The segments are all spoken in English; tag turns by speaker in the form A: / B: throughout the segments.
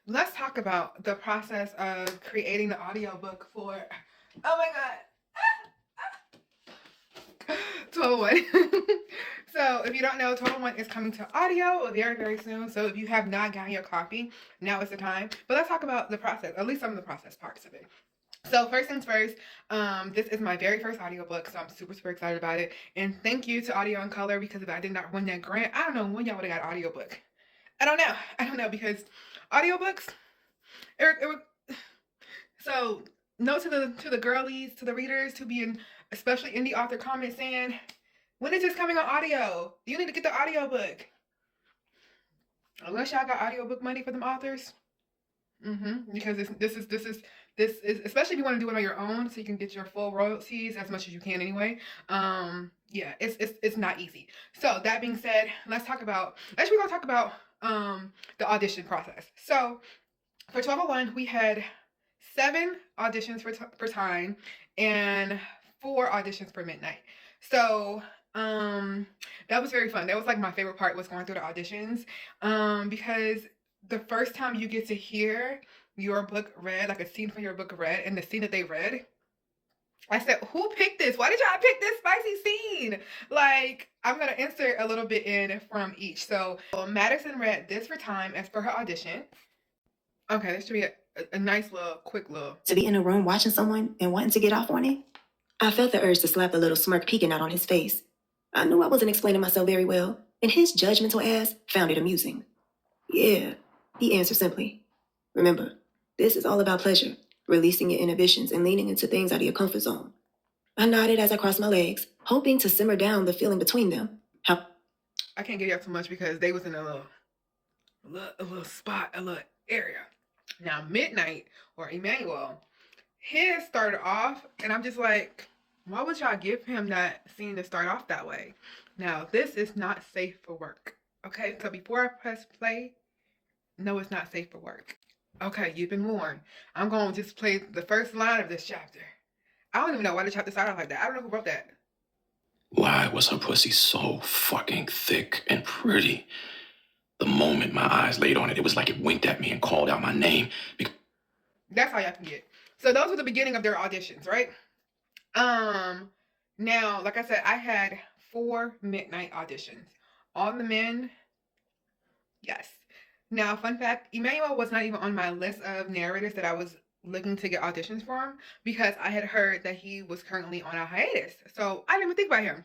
A: let's talk about the process of creating the audiobook for, oh my God, 1201. So if you don't know, 1201 is coming to audio very, very soon. So if you have not gotten your copy, now is the time. But let's talk about the process, at least some of the process parts of it. So first things first, this is my very first audiobook, so I'm super, super excited about it. And thank you to Audio in Color, because if I did not win that grant, I don't know when y'all would have got an audiobook. I don't know, because audiobooks, so no to the girlies, to the readers, to being especially indie author comments saying, when is this coming on audio? You need to get the audiobook. Unless y'all got audiobook money for them authors. Because this is especially if you want to do it on your own, so you can get your full royalties as much as you can anyway. Yeah, it's not easy. So that being said, we're gonna talk about the audition process. So for 1201, we had 7 auditions per time and 4 auditions per midnight. So that was very fun. That was like my favorite part, was going through the auditions, because the first time you get to hear your book read, like a scene from your book read, and the scene that they read, I said, who picked this? Why did y'all pick this spicy scene? Like, I'm going to insert a little bit in from each. So Madison read this for time as per her audition. Okay, this should be a nice little, quick little.
B: To be in a room watching someone and wanting to get off on it, I felt the urge to slap the little smirk peeking out on his face. I knew I wasn't explaining myself very well, and his judgmental ass found it amusing. Yeah, he answered simply. Remember, this is all about pleasure, releasing your inhibitions and leaning into things out of your comfort zone. I nodded as I crossed my legs, hoping to simmer down the feeling between them.
A: I can't give you out too much because they was in a little spot, a little area. Now, Midnight, or Emmanuel, his started off, and I'm just like, why would y'all give him that scene to start off that way? Now, this is not safe for work. Okay, so before I press play, no, it's not safe for work. Okay, you've been warned. I'm going to just play the first line of this chapter. I don't even know why the chapter started off like that. I don't know who wrote that.
C: Why was her pussy so fucking thick and pretty? The moment my eyes laid on it, it was like it winked at me and called out my name.
A: That's all y'all can get. So those were the beginning of their auditions, right? Now, like I said, I had 4 midnight auditions. All the men, yes. Now, fun fact, Emmanuel was not even on my list of narrators that I was looking to get auditions from, because I had heard that he was currently on a hiatus. So I didn't even think about him.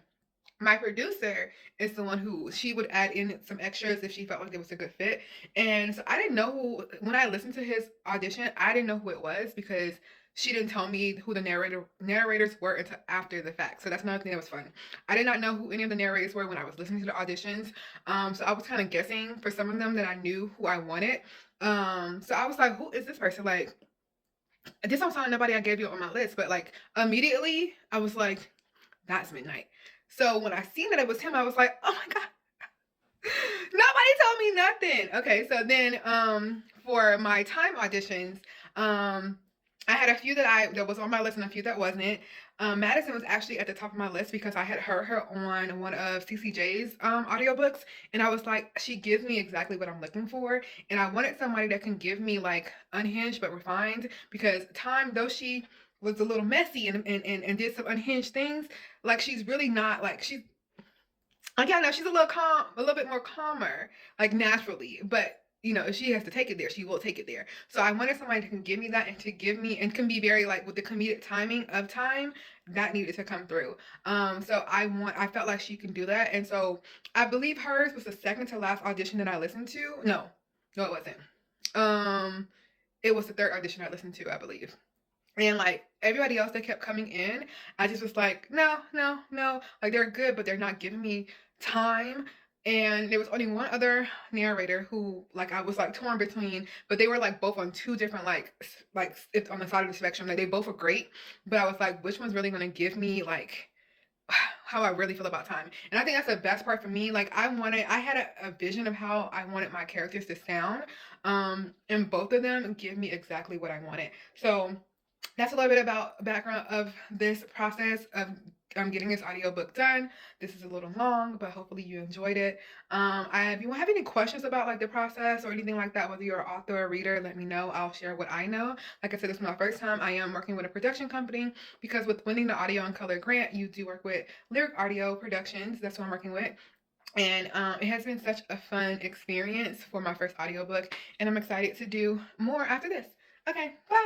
A: My producer is the one who, she would add in some extras if she felt like it was a good fit. And so I didn't know who, when I listened to his audition, I didn't know who it was, because she didn't tell me who the narrators were until after the fact. So that's another thing that was fun. I did not know who any of the narrators were when I was listening to the auditions. So I was kind of guessing for some of them that I knew who I wanted. So I was like, who is this person? Like, this don't sound like nobody I gave you on my list, but like immediately I was like, that's Midnight. So when I seen that it was him, I was like, oh my God, nobody told me nothing. Okay, so then for my time auditions, I had a few that was on my list and a few that wasn't. Madison was actually at the top of my list because I had heard her on one of CCJ's audiobooks, and I was like, she gives me exactly what I'm looking for. And I wanted somebody that can give me like unhinged but refined, because Time, though she was a little messy and did some unhinged things, like she's really not, like she's like, yeah, no, she's a little bit more calmer, like naturally, but you know, if she has to take it there, she will take it there. So I wanted somebody who can give me that, and to give me, and can be very like with the comedic timing of Time, that needed to come through. So I felt like she can do that. And so I believe hers was the second to last audition that I listened to. No, it wasn't. It was the third audition I listened to, I believe. And like everybody else that kept coming in, I just was like, no. Like, they're good, but they're not giving me time. And there was only one other narrator who, like, I was like torn between, but they were like both on 2 different like it's on the side of the spectrum. Like, they both were great, but I was like, which one's really gonna give me like how I really feel about Time? And I think that's the best part for me. Like, I had a vision of how I wanted my characters to sound, and both of them give me exactly what I wanted. So that's a little bit about background of this process of getting this audiobook done. This is a little long, but hopefully you enjoyed it. If you have any questions about like the process or anything like that, whether you're an author or reader, let me know. I'll share what I know. Like I said, this is my first time. I am working with a production company because with winning the Audio and Color grant, you do work with Lyric Audio Productions. That's what I'm working with. And it has been such a fun experience for my first audiobook, and I'm excited to do more after this. Okay, bye.